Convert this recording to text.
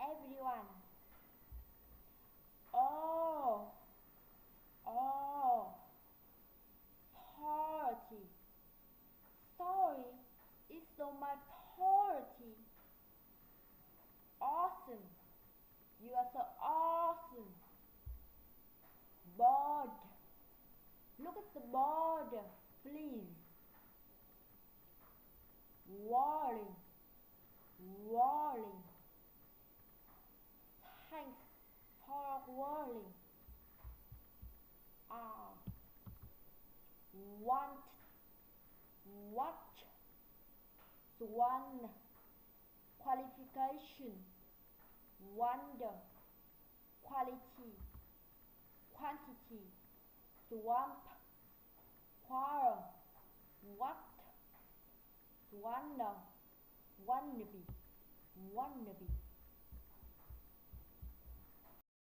everyone. Oh, oh, party. Sorry, it's not my party. Awesome. You are so awesome. Bored. Look at the board, please. Warning. Warning. Thanks for warning. Ah. Want. Watch. Swan. Qualification. Wonder. Quality. Quantity. Swamp. Quarrel. What? Wonder. Wannabe. Wannabe.